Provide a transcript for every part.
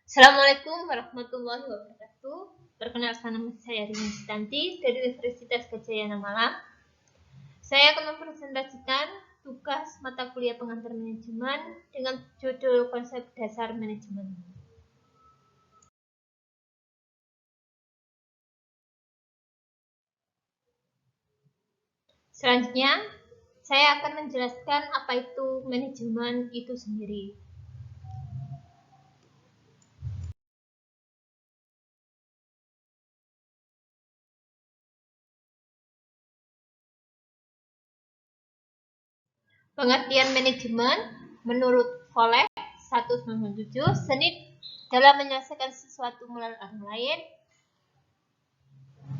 Assalamualaikum warahmatullahi wabarakatuh. Perkenalkan, nama saya Rini Sutanti dari Universitas Gadjah Malang. Saya akan mempresentasikan tugas mata kuliah pengantar manajemen dengan judul konsep dasar manajemen. Selanjutnya, saya akan menjelaskan apa itu manajemen itu sendiri. Pengertian manajemen menurut Volek 197, seni dalam menyelesaikan sesuatu melalui orang lain,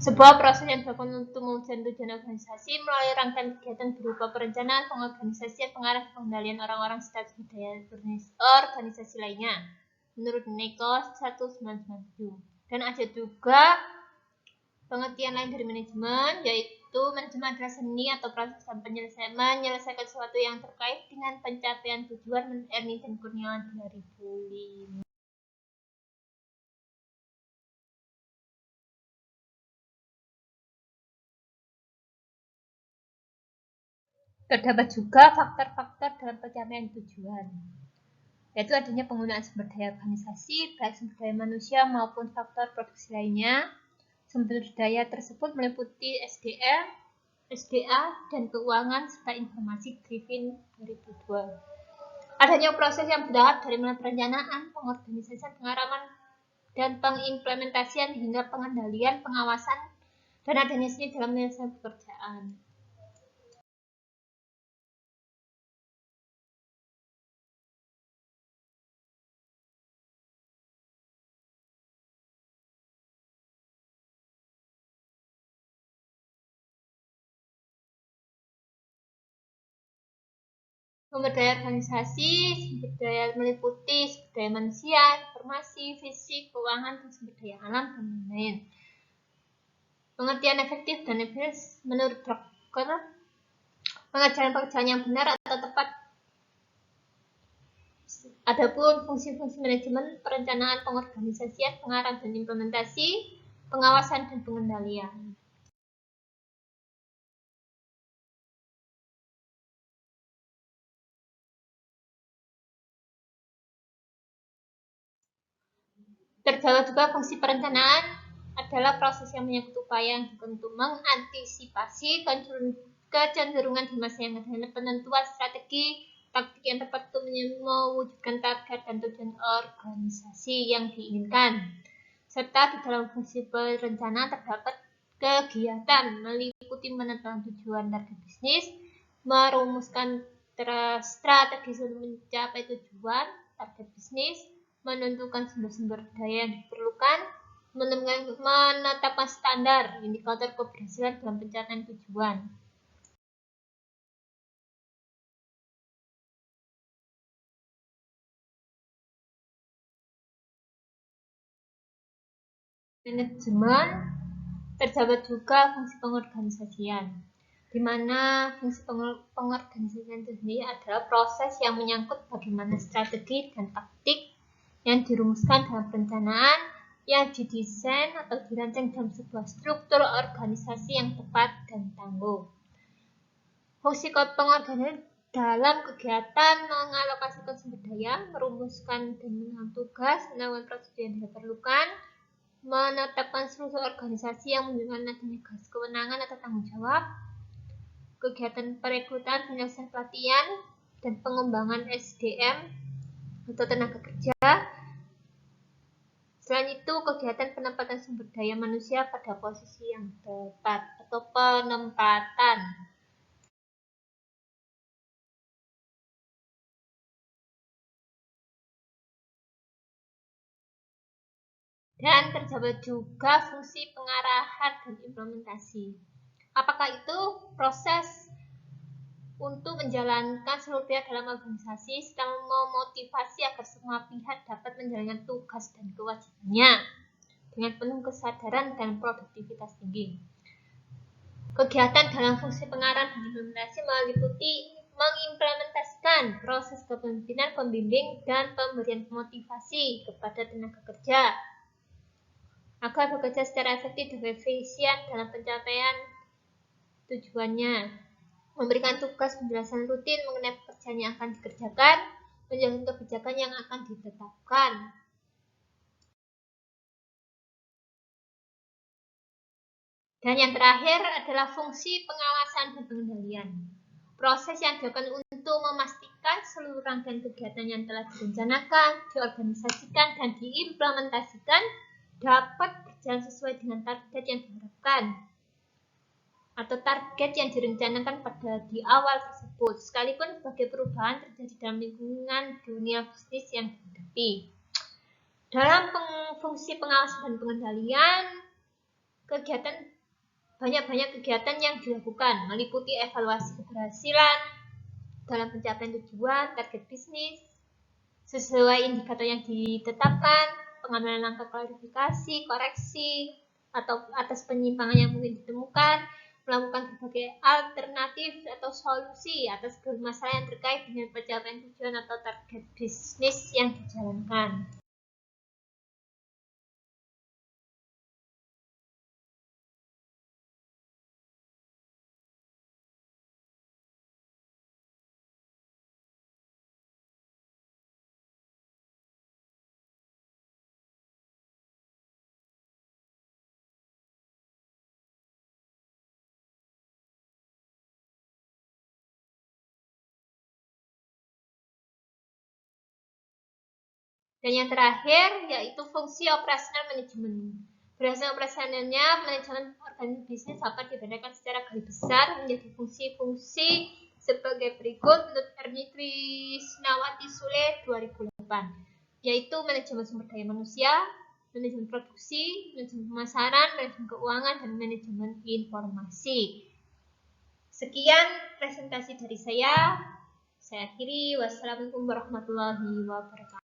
sebuah proses yang dilakukan untuk mewujudkan tujuan organisasi melalui rangkaian kegiatan berupa perencanaan, pengorganisasian, pengarah, pengendalian orang-orang serta sumber daya organisasi lainnya. Menurut Nekos 1997. Dan ada juga pengertian lain dari manajemen, yaitu manajemen adalah seni atau proses menyelesaikan sesuatu yang terkait dengan pencapaian tujuan. Ernie dan Kurniawan 2005. Terdapat juga faktor-faktor dalam pencapaian tujuan, yaitu adanya penggunaan sumber daya organisasi, baik sumber daya manusia maupun faktor produksi lainnya. Sumber daya tersebut meliputi SDM, SDA, dan keuangan, serta informasi Griffin 2002. Adanya proses yang bertahap dari mulai perencanaan, pengorganisasian, pengarahan, dan pengimplementasian hingga pengendalian, pengawasan, dan adanya seni dalam menyelesaikan pekerjaan. Sumber daya organisasi, sumber daya meliputi sumber daya manusia, informasi, fisik, keuangan, dan sumber daya alam, dan lain-lain. Pengertian efektif dan efisien menurut Drucker, pengerjaan pekerjaan yang benar atau tepat. Adapun fungsi-fungsi manajemen, perencanaan, pengorganisasian, pengarahan dan implementasi, pengawasan dan pengendalian. Terdapat juga fungsi perencanaan adalah proses yang menyangkut upaya yang untuk mengantisipasi kecenderungan di masa yang akan datang, penentuan strategi taktik yang tepat untuk mewujudkan target dan tujuan organisasi yang diinginkan. Serta di dalam fungsi perencanaan terdapat kegiatan meliputi menentukan tujuan target bisnis, merumuskan strategi untuk mencapai tujuan target bisnis, menentukan sumber-sumber daya yang diperlukan, menetapkan standar indikator keberhasilan dalam pencapaian tujuan. Manajemen terdapat juga fungsi pengorganisasian, di mana fungsi pengorganisasian sendiri adalah proses yang menyangkut bagaimana strategi dan taktik yang dirumuskan dalam perencanaan yang didesain atau dirancang dalam sebuah struktur organisasi yang tepat dan tangguh. Fungsi pengorganisasian dalam kegiatan mengalokasikan sumber daya, merumuskan dan menentukan tugas, melakukan prosedur yang diperlukan, menetapkan struktur organisasi yang menunjukkan adanya garis kewenangan atau tanggung jawab, kegiatan perekrutan, penyelesaian pelatihan, dan pengembangan SDM atau tenaga kerja. Selain itu, kegiatan penempatan sumber daya manusia pada posisi yang tepat atau penempatan. Dan terdapat juga fungsi pengarahan dan implementasi. Apakah itu? Proses untuk menjalankan seluruh pihak dalam organisasi sedang memotivasi agar semua pihak dapat menjalankan tugas dan kewajibannya dengan penuh kesadaran dan produktivitas tinggi. Kegiatan dalam fungsi pengarahan dan implementasi meliputi mengimplementasikan proses kepemimpinan, pembimbing, dan pemberian motivasi kepada tenaga kerja agar bekerja secara efektif dan efisien dalam pencapaian tujuannya, memberikan tugas penjelasan rutin mengenai pekerjaan yang akan dikerjakan, menjalankan kebijakan yang akan ditetapkan. Dan yang terakhir adalah fungsi pengawasan dan pengendalian. Proses yang dilakukan untuk memastikan seluruh rangkaian kegiatan yang telah direncanakan, diorganisasikan, dan diimplementasikan dapat berjalan sesuai dengan target yang diharapkan atau target yang direncanakan pada di awal tersebut, sekalipun sebagai perubahan terjadi dalam lingkungan dunia bisnis yang dihadapi. Dalam fungsi pengawasan dan pengendalian, banyak kegiatan yang dilakukan, meliputi evaluasi keberhasilan dalam pencapaian tujuan, target bisnis, sesuai indikator yang ditetapkan, pengambilan langkah klarifikasi, koreksi, atau atas penyimpangan yang mungkin ditemukan, melakukan berbagai alternatif atau solusi atas masalah yang terkait dengan pencapaian tujuan atau target bisnis yang dijalankan. Dan yang terakhir yaitu fungsi operasional manajemen. Berdasarkan operasionalnya, manajemen organisasi bisnis dapat dibedakan secara garis besar menjadi fungsi-fungsi sebagai berikut menurut Ernie Trisnawati Sule 2008, yaitu manajemen sumber daya manusia, manajemen produksi, manajemen pemasaran, manajemen keuangan, dan manajemen informasi. Sekian presentasi dari saya akhiri. Wassalamualaikum warahmatullahi wabarakatuh.